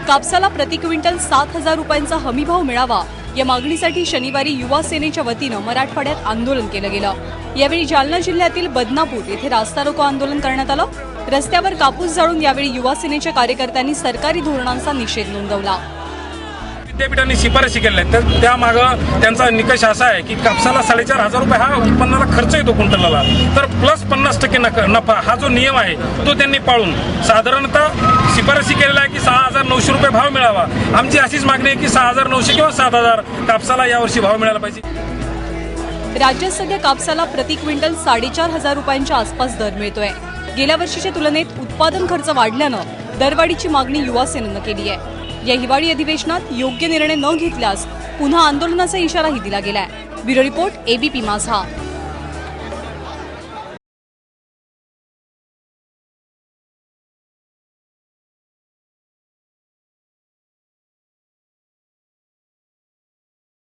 कापसाला प्रति क्विंटल 7,000 रुपयांचा हमीभाव मिळावा या मागणीसाठी शनिवारी युवा सेनेच्या वतीनं मराठवाड्यात आंदोलन केलं गेलं। यावेळी जालना जिल्ह्यातील बदनापूर येथे रास्ता रोको आंदोलन करण्यात आलं। रस्त्यावर कापूस जाळून यावेळी युवा सेनेच्या कार्यकर्त्यांनी सरकारी धोरणांचा निषेध नोंदवला। विद्यापीठांनी शिफारशी केल्या आहेत, त्यामागं त्यांचा निकष असा आहे की कापसाला 4,500 रुपये हा उत्पन्नाला खर्च येतो क्विंटलला, तर प्लस 50% नफा हा जो नियम आहे तो त्यांनी पाळून साधारणतः शिफारशी केलेला आहे की 6,900 रुपये भाव मिळावा। आमची अशीच मागणी आहे की 6,900 किंवा 7,000 कापसाला यावर्षी भाव मिळाला पाहिजे। राज्यात सध्या कापसाला प्रति क्विंटल 4,500 रुपयांच्या आसपास दर मिळतोय। गेल्या वर्षीच्या तुलनेत उत्पादन खर्च वाढल्यानं दरवाढीची मागणी युवा सेनेनं केली आहे। या हिवाळी अधिवेशनात योग्य निर्णय न घेतल्यास पुन्हा आंदोलनाचा इशाराही दिला गेलाय। ब्युरो रिपोर्ट, ABP माझा।